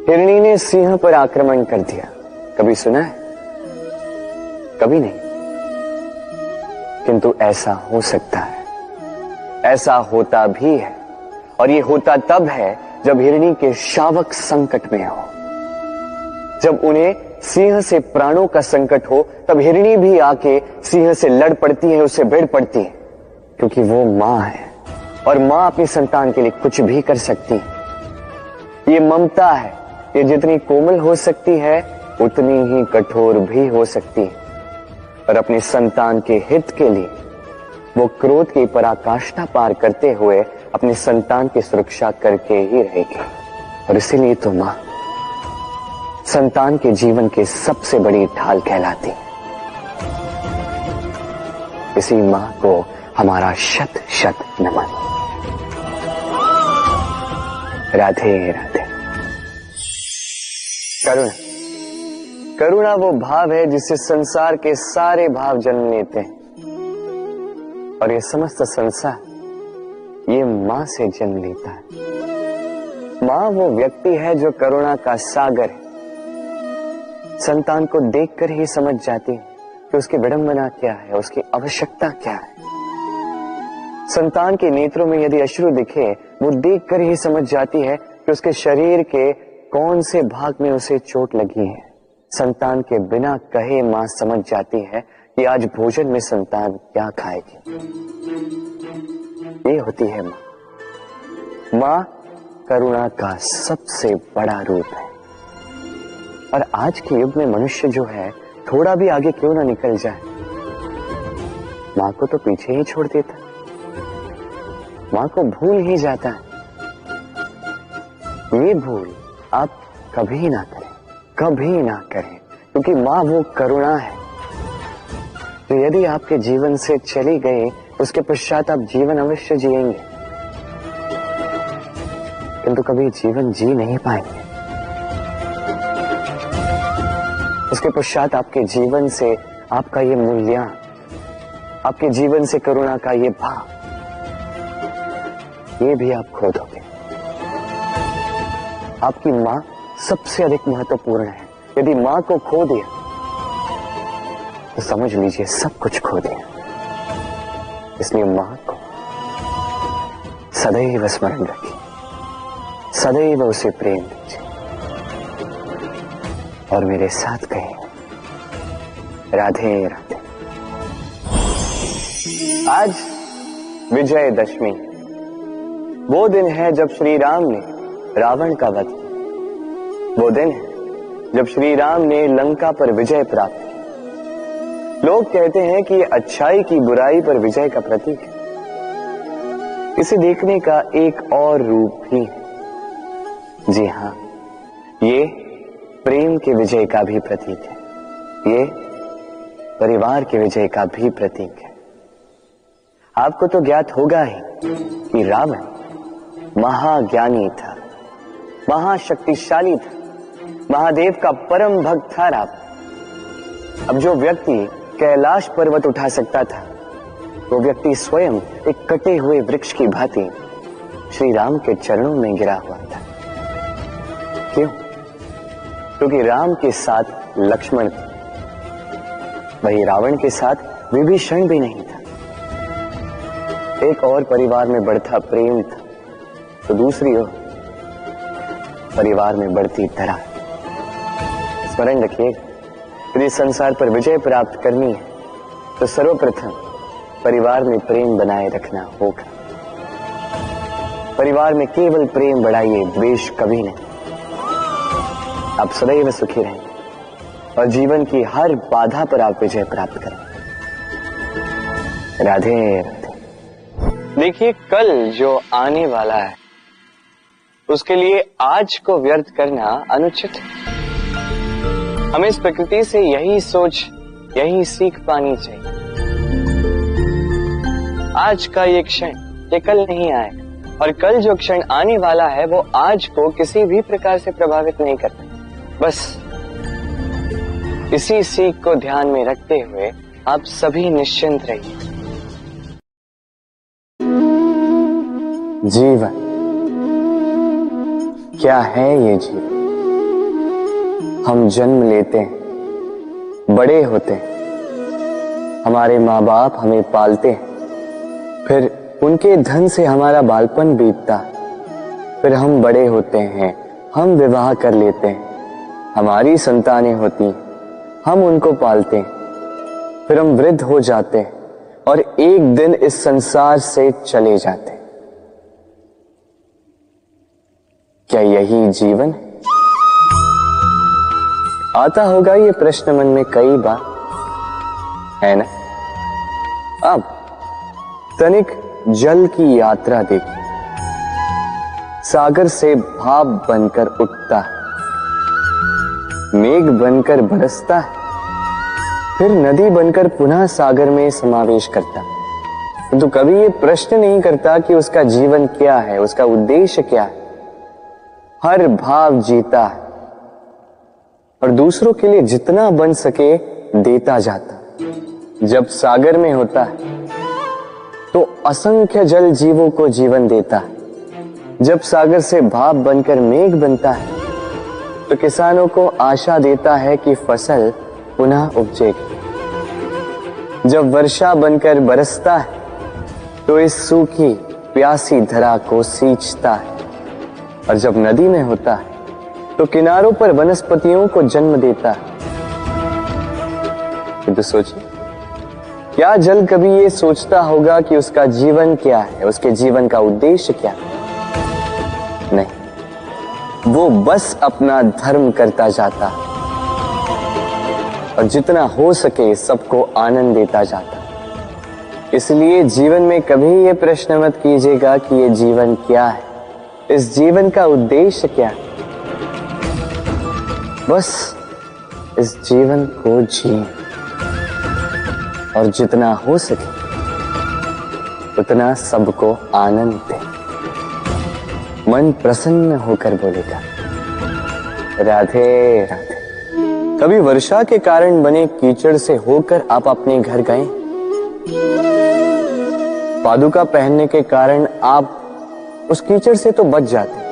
Speaker 1: हिरणी ने सिंह पर आक्रमण कर दिया। कभी सुना है? कभी नहीं। किंतु ऐसा हो सकता है, ऐसा होता भी है। और ये होता तब है जब हिरणी के शावक संकट में हो, जब उन्हें सिंह से प्राणों का संकट हो, तब हिरणी भी आके सिंह से लड़ पड़ती है, उससे भिड़ पड़ती है, क्योंकि वो मां है और मां अपनी संतान के लिए कुछ भी कर सकती है। ये ममता है, ये जितनी कोमल हो सकती है उतनी ही कठोर भी हो सकती है। और अपनी संतान के हित के लिए वो क्रोध की पराकाष्ठा पार करते हुए अपनी संतान की सुरक्षा करके ही रहेगी। और इसीलिए तो मां संतान के जीवन की सबसे बड़ी ढाल कहलाती है। इसी मां को हमारा शत शत नमन। राधे राधे। करुणा, करुणा वो भाव है जिससे संसार के सारे भाव जन्म लेते हैं, और ये समस्त संसार ये मां से जन्म लेता है। मां वो व्यक्ति है जो करुणा का सागर है। संतान को देखकर ही समझ जाती है कि उसकी विडंबना क्या है, उसकी आवश्यकता क्या है। संतान के नेत्रों में यदि अश्रु दिखे, वो देखकर ही समझ जाती है कि उसके शरीर के कौन से भाग में उसे चोट लगी है। संतान के बिना कहे मां समझ जाती है कि आज भोजन में संतान क्या खाएगी। ये होती है मां। मां करुणा का सबसे बड़ा रूप है। और आज के युग में मनुष्य जो है, थोड़ा भी आगे क्यों ना निकल जाए, मां को तो पीछे ही छोड़ देता, मां को भूल ही जाता है। ये भूल आप कभी ना करें, कभी ना करें, क्योंकि मां वो करुणा है जो यदि आपके जीवन से चली गई, उसके पश्चात आप जीवन अवश्य जिएंगे, किंतु कभी जीवन जी नहीं पाएंगे। उसके पश्चात आपके जीवन से आपका ये मूल्यांकन, आपके जीवन से करुणा का ये भाव, ये भी आप खो दोगे। आपकी मां सबसे अधिक महत्वपूर्ण है। यदि मां को खो दिया तो समझ लीजिए सब कुछ खो दिया। इसलिए मां को सदैव स्मरण रखिए, सदैव उसे प्रेम दीजिए, और मेरे साथ कहिए राधे राधे। आज विजयदशमी, वो दिन है जब श्री राम ने रावण का वध किया। वो दिन है जब श्री राम ने लंका पर विजय प्राप्त की। लोग कहते हैं कि ये अच्छाई की बुराई पर विजय का प्रतीक है। इसे देखने का एक और रूप भी है। जी हां, ये प्रेम के विजय का भी प्रतीक है। ये परिवार के विजय का भी प्रतीक है। आपको तो ज्ञात होगा ही कि रावण महाज्ञानी था, महाशक्तिशाली था, महादेव का परम भक्त था रावण। अब जो व्यक्ति कैलाश पर्वत उठा सकता था, वो व्यक्ति स्वयं एक कटे हुए वृक्ष की भांति श्री राम के चरणों में गिरा हुआ था। क्यों? क्योंकि राम के साथ लक्ष्मण था, वही रावण के साथ विभीषण भी नहीं था। एक और परिवार में बढ़ता प्रेम था, तो दूसरी ओर परिवार में बढ़ती दरार। स्मरण रखिए, यदि संसार पर विजय प्राप्त करनी है तो सर्वप्रथम परिवार में प्रेम बनाए रखना होगा। परिवार में केवल प्रेम बढ़ाइए, द्वेष कभी नहीं। आप सदैव सुखी रहेंगे और जीवन की हर बाधा पर आप विजय प्राप्त करेंगे। राधे राधे। देखिए, कल जो आने वाला है उसके लिए आज को व्यर्थ करना अनुचित है। हमें इस प्रकृति से यही सोच, यही सीख पानी चाहिए। आज का ये क्षण ये कल नहीं आएगा, और कल जो क्षण आने वाला है वो आज को किसी भी प्रकार से प्रभावित नहीं करता। बस इसी सीख को ध्यान में रखते हुए आप सभी निश्चिंत रहिए। जीवन क्या है? ये जीवन हम जन्म लेते हैं, बड़े होते हैं, हमारे माँ बाप हमें पालते हैं, फिर उनके धन से हमारा बालपन बीतता, फिर हम बड़े होते हैं, हम विवाह कर लेते हैं, हमारी संतानें होती हैं, हम उनको पालते हैं, फिर हम वृद्ध हो जाते हैं और एक दिन इस संसार से चले जाते हैं। क्या यही जीवन है? आता होगा ये प्रश्न मन में कई बार, है ना? अब तनिक जल की यात्रा देखिए। सागर से भाप बनकर उठता है, मेघ बनकर बरसता है, फिर नदी बनकर पुनः सागर में समावेश करता है। तो कभी ये प्रश्न नहीं करता कि उसका जीवन क्या है, उसका उद्देश्य क्या है। हर भाव जीता है और दूसरों के लिए जितना बन सके देता जाता। जब सागर में होता है तो असंख्य जल जीवों को जीवन देता है। जब सागर से भाप बनकर मेघ बनता है तो किसानों को आशा देता है कि फसल पुनः उपजेगी। जब वर्षा बनकर बरसता है तो इस सूखी प्यासी धरा को सींचता है। और जब नदी में होता है तो किनारों पर वनस्पतियों को जन्म देता है। तो सोचिए, क्या जल कभी ये सोचता होगा कि उसका जीवन क्या है, उसके जीवन का उद्देश्य क्या है? नहीं, वो बस अपना धर्म करता जाता और जितना हो सके सबको आनंद देता जाता। इसलिए जीवन में कभी ये प्रश्न मत कीजिएगा कि ये जीवन क्या है, इस जीवन का उद्देश्य क्या है। बस इस जीवन को जिए और जितना हो सके उतना सबको आनंद दे। मन प्रसन्न होकर बोलेगा राधे राधे। कभी वर्षा के कारण बने कीचड़ से होकर आप अपने घर गए? पादुका पहनने के कारण आप उस कीचड़ से तो बच जाते,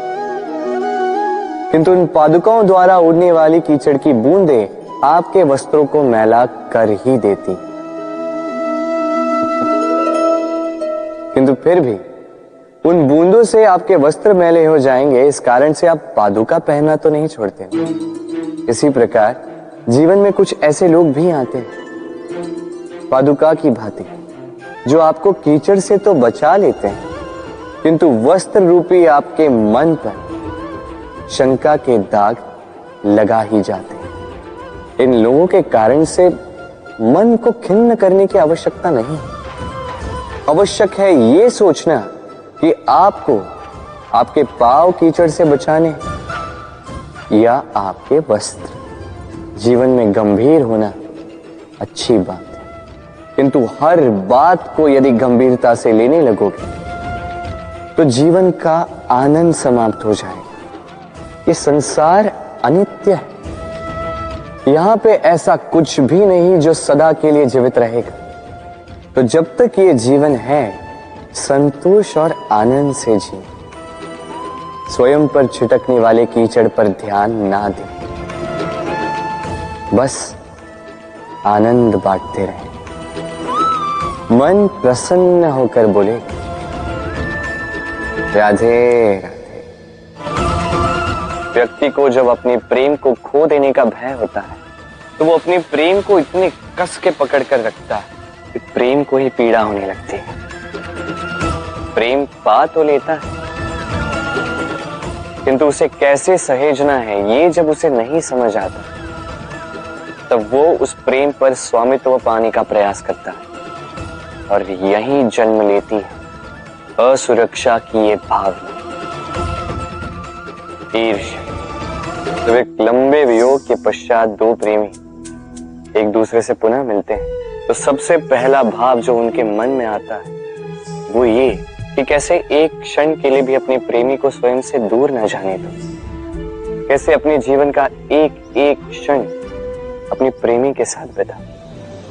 Speaker 1: किंतु उन पादुकाओं द्वारा उड़ने वाली कीचड़ की बूंदें आपके वस्त्रों को मैला कर ही देती। किंतु फिर भी उन बूंदों से आपके वस्त्र मैले हो जाएंगे, इस कारण से आप पादुका पहनना तो नहीं छोड़ते। इसी प्रकार जीवन में कुछ ऐसे लोग भी आते हैं पादुका की भांति, जो आपको कीचड़ से तो बचा लेते हैं, किंतु वस्त्र रूपी आपके मन पर शंका के दाग लगा ही जाते हैं। इन लोगों के कारण से मन को खिन्न करने की आवश्यकता नहीं। आवश्यक है ये सोचना कि आपको आपके पांव कीचड़ से बचाने या आपके वस्त्र। जीवन में गंभीर होना अच्छी बात है, किंतु हर बात को यदि गंभीरता से लेने लगोगे तो जीवन का आनंद समाप्त हो जाएगा। ये संसार अनित्य है, यहां पे ऐसा कुछ भी नहीं जो सदा के लिए जीवित रहेगा। तो जब तक ये जीवन है, संतोष और आनंद से जिए। स्वयं पर छिटकने वाले कीचड़ पर ध्यान ना दें, बस आनंद बांटते रहें। मन प्रसन्न होकर बोले राधे राधे। व्यक्ति को जब अपने प्रेम को खो देने का भय होता है तो वो अपने प्रेम को इतने कस के पकड़ कर रखता है कि प्रेम को ही पीड़ा होने लगती है। प्रेम पा तो लेता है, किंतु उसे कैसे सहेजना है ये जब उसे नहीं समझ आता, तब वो उस प्रेम पर स्वामित्व पाने का प्रयास करता है और यहीं जन्म लेती है असुरक्षा की ये भावना, ईर्ष्या। जब एक लंबे वियोग के पश्चात दो प्रेमी एक दूसरे से पुनः मिलते हैं तो सबसे पहला भाव जो उनके मन में आता है वो ये कि कैसे एक क्षण के लिए भी अपने प्रेमी को स्वयं से दूर न जाने दो, कैसे अपने जीवन का एक एक क्षण अपने प्रेमी के साथ बिता।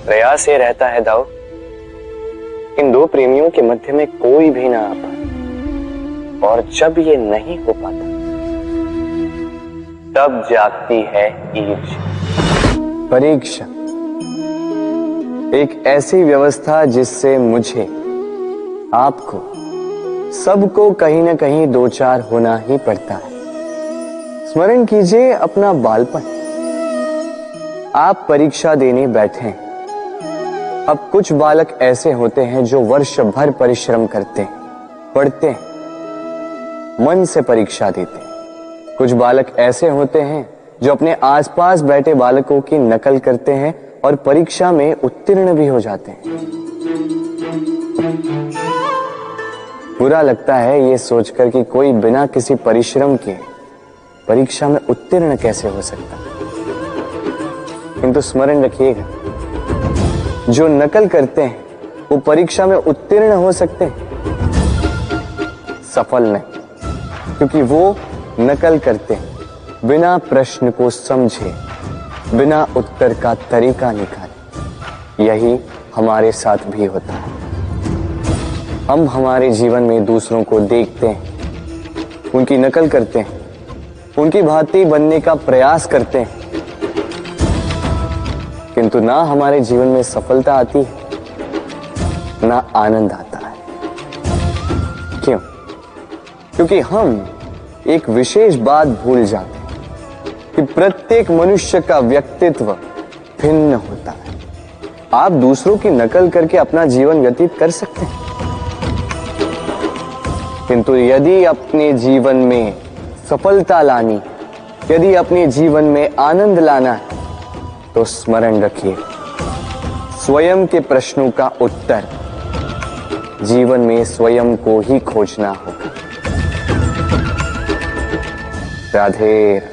Speaker 1: प्रयास ये रहता है दाऊ, इन दो प्रेमियों के मध्य में कोई भी ना आ पाए, और जब ये नहीं हो पाता तब जागती है ईर्ष्या, परीक्षा। एक ऐसी व्यवस्था जिससे मुझे, आपको, सबको कहीं ना कहीं दो चार होना ही पड़ता है। स्मरण कीजिए अपना बालपन। आप परीक्षा देने बैठे हैं। अब कुछ बालक ऐसे होते हैं जो वर्ष भर परिश्रम करते हैं, पढ़ते हैं, मन से परीक्षा देते हैं। कुछ बालक ऐसे होते हैं जो अपने आसपास बैठे बालकों की नकल करते हैं और परीक्षा में उत्तीर्ण भी हो जाते हैं। बुरा लगता है ये सोचकर कि कोई बिना किसी परिश्रम के परीक्षा में उत्तीर्ण कैसे हो सकता है, किंतु स्मरण रखिएगा, जो नकल करते हैं वो परीक्षा में उत्तीर्ण हो सकते हैं, सफल नहीं, क्योंकि वो नकल करते हैं, बिना प्रश्न को समझे, बिना उत्तर का तरीका निकाले। यही हमारे साथ भी होता है। हम हमारे जीवन में दूसरों को देखते हैं, उनकी नकल करते हैं, उनकी भांति बनने का प्रयास करते हैं, किंतु ना हमारे जीवन में सफलता आती है, ना आनंद आता है। क्यों? क्योंकि हम एक विशेष बात भूल जाते हैं कि प्रत्येक मनुष्य का व्यक्तित्व भिन्न होता है। आप दूसरों की नकल करके अपना जीवन व्यतीत कर सकते हैं, किंतु यदि अपने जीवन में सफलता लानी, यदि अपने जीवन में आनंद लाना है, तो स्मरण रखिए, स्वयं के प्रश्नों का उत्तर जीवन में स्वयं को ही खोजना होगा। राधे राधे।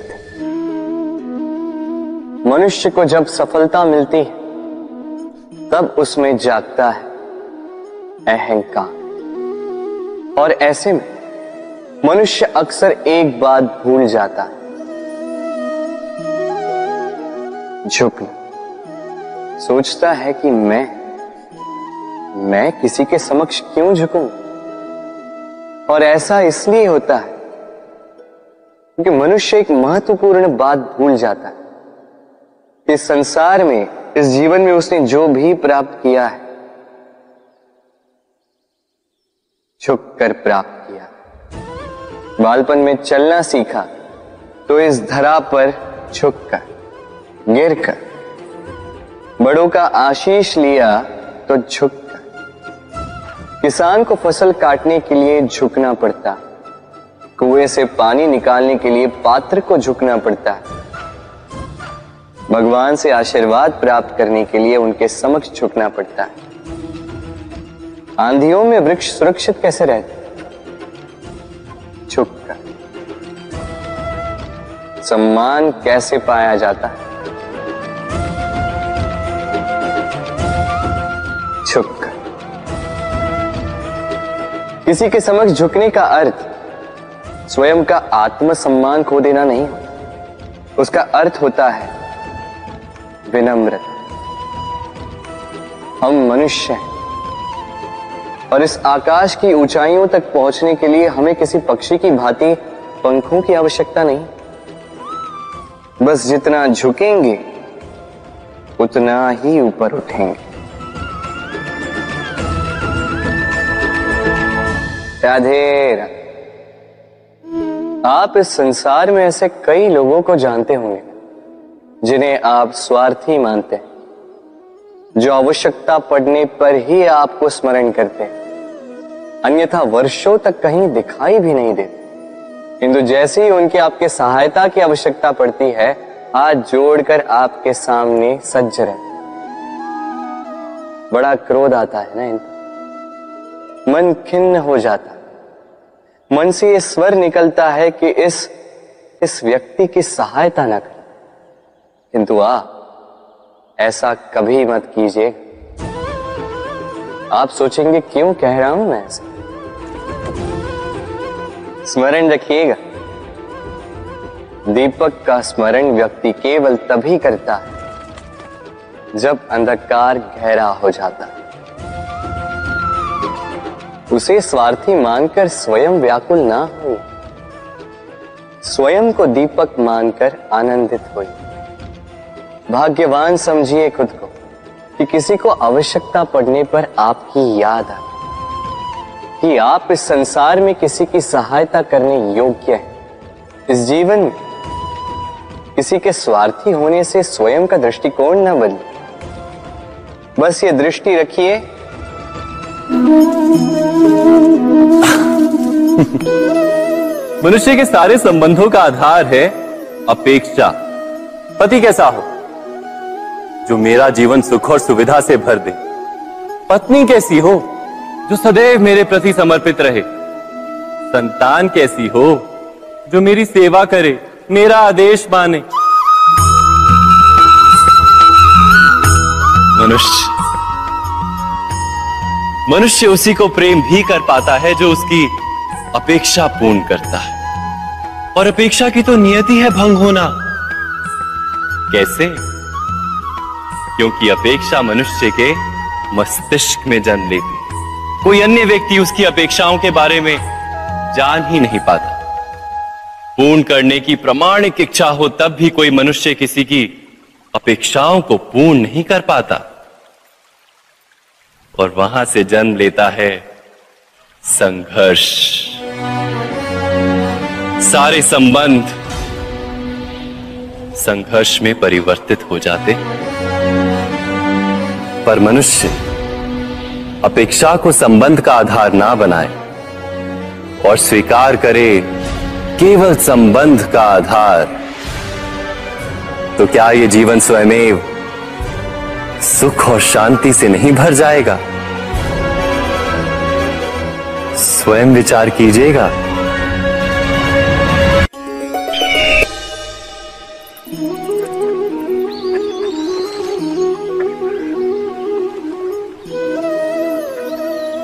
Speaker 1: मनुष्य को जब सफलता मिलती है, तब उसमें जागता है अहंकार, और ऐसे में मनुष्य अक्सर एक बात भूल जाता है, झुकना। सोचता है कि मैं किसी के समक्ष क्यों झुकूं? और ऐसा इसलिए होता है क्योंकि मनुष्य एक महत्वपूर्ण बात भूल जाता है कि संसार में, इस जीवन में उसने जो भी प्राप्त किया है, झुककर प्राप्त किया। बालपन में चलना सीखा तो इस धरा पर झुककर, गिरकर। बड़ों का आशीष लिया तो झुककर। किसान को फसल काटने के लिए झुकना पड़ता, कुएं से पानी निकालने के लिए पात्र को झुकना पड़ता है। भगवान से आशीर्वाद प्राप्त करने के लिए उनके समक्ष झुकना पड़ता है। आंधियों में वृक्ष सुरक्षित कैसे रहते? झुककर। सम्मान कैसे पाया जाता है? झुककर। किसी के समक्ष झुकने का अर्थ स्वयं का आत्मसम्मान खो देना नहीं, उसका अर्थ होता है विनम्रता। हम मनुष्य हैं और इस आकाश की ऊंचाइयों तक पहुंचने के लिए हमें किसी पक्षी की भांति पंखों की आवश्यकता नहीं। बस जितना झुकेंगे उतना ही ऊपर उठेंगे। राधे राधे। आप इस संसार में ऐसे कई लोगों को जानते होंगे जिन्हें आप स्वार्थी मानते हैं, जो आवश्यकता पड़ने पर ही आपको स्मरण करते हैं, अन्यथा वर्षों तक कहीं दिखाई भी नहीं देते, किंतु जैसे ही उनकी आपके सहायता की आवश्यकता पड़ती है, हाथ जोड़कर आपके सामने सज्ज रहते। बड़ा क्रोध आता है ना इनको, मन खिन्न हो जाता है, मन से ये स्वर निकलता है कि इस व्यक्ति की सहायता न करें, किंतु ऐसा कभी मत कीजिए। आप सोचेंगे क्यों कह रहा हूं मैं ऐसा? स्मरण रखिएगा, दीपक का स्मरण व्यक्ति केवल तभी करता है जब अंधकार गहरा हो जाता है। उसे स्वार्थी मानकर स्वयं व्याकुल ना हो, स्वयं को दीपक मानकर आनंदित होइए। भाग्यवान समझिए खुद को कि किसी को आवश्यकता पड़ने पर आपकी याद आए, कि आप इस संसार में किसी की सहायता करने योग्य हैं। इस जीवन में किसी के स्वार्थी होने से स्वयं का दृष्टिकोण न बदले। बस ये दृष्टि रखिए,
Speaker 2: मनुष्य के सारे संबंधों का आधार है अपेक्षा। पति कैसा हो जो मेरा जीवन सुख और सुविधा से भर दे, पत्नी कैसी हो जो सदैव मेरे प्रति समर्पित रहे, संतान कैसी हो जो मेरी सेवा करे, मेरा आदेश माने। मनुष्य उसी को प्रेम भी कर पाता है जो उसकी अपेक्षा पूर्ण करता है, और अपेक्षा की तो नियति है भंग होना। कैसे? क्योंकि अपेक्षा मनुष्य के मस्तिष्क में जन्म लेती है। कोई अन्य व्यक्ति उसकी अपेक्षाओं के बारे में जान ही नहीं पाता। पूर्ण करने की प्रामाणिक इच्छा हो तब भी कोई मनुष्य किसी की अपेक्षाओं को पूर्ण नहीं कर पाता, और वहां से जन्म लेता है संघर्ष। सारे संबंध संघर्ष में परिवर्तित हो जाते। पर मनुष्य अपेक्षा को संबंध का आधार ना बनाए और स्वीकार करे केवल संबंध का आधार, तो क्या ये जीवन स्वयमेव सुख और शांति से नहीं भर जाएगा? स्वयं विचार कीजिएगा।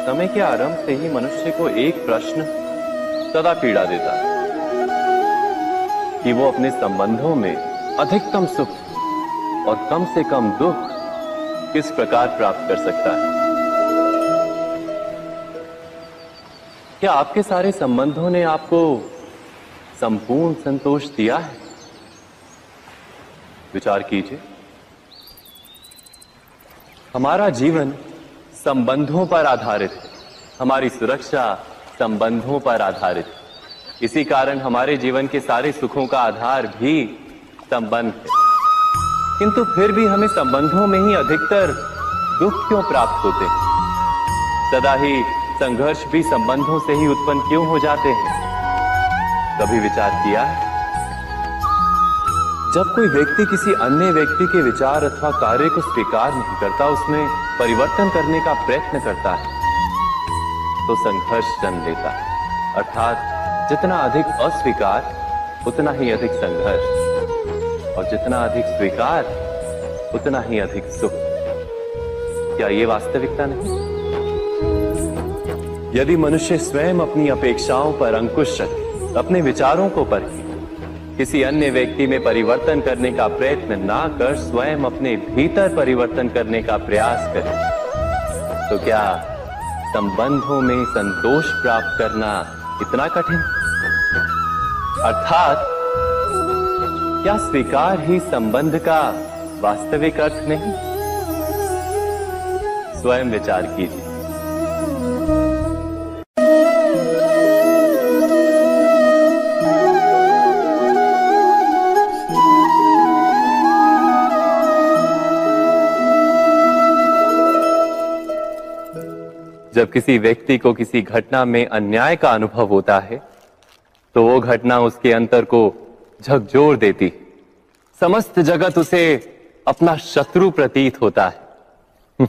Speaker 2: समय के आरंभ से ही मनुष्य को एक प्रश्न सदा पीड़ा देता है कि वो अपने संबंधों में अधिकतम सुख और कम से कम दुख किस प्रकार प्राप्त कर सकता है। क्या आपके सारे संबंधों ने आपको संपूर्ण संतोष दिया है? विचार कीजिए। हमारा जीवन संबंधों पर आधारित है। हमारी सुरक्षा संबंधों पर आधारित है। इसी कारण हमारे जीवन के सारे सुखों का आधार भी संबंध है। किंतु फिर भी हमें संबंधों में ही अधिकतर दुख क्यों प्राप्त होते हैं? सदा ही संघर्ष भी संबंधों से ही उत्पन्न क्यों हो जाते हैं? कभी विचार किया है? जब कोई व्यक्ति किसी अन्य व्यक्ति के विचार अथवा कार्य को स्वीकार नहीं करता, उसमें परिवर्तन करने का प्रयत्न करता है, तो संघर्ष जन्म लेता है। अर्थात जितना अधिक अस्वीकार उतना ही अधिक संघर्ष, और जितना अधिक स्वीकार उतना ही अधिक सुख। क्या ये वास्तविकता नहीं? यदि मनुष्य स्वयं अपनी अपेक्षाओं पर अंकुश रखे, अपने विचारों को परखे, किसी अन्य व्यक्ति में परिवर्तन करने का प्रयत्न ना कर स्वयं अपने भीतर परिवर्तन करने का प्रयास करे, तो क्या संबंधों में संतोष प्राप्त करना इतना कठिन? अर्थात क्या स्वीकार ही संबंध का वास्तविक अर्थ नहीं? स्वयं विचार कीजिए। जब किसी व्यक्ति को किसी घटना में अन्याय का अनुभव होता है, तो वो घटना उसके अंतर को झकझोर देती। समस्त जगत उसे अपना शत्रु प्रतीत होता है।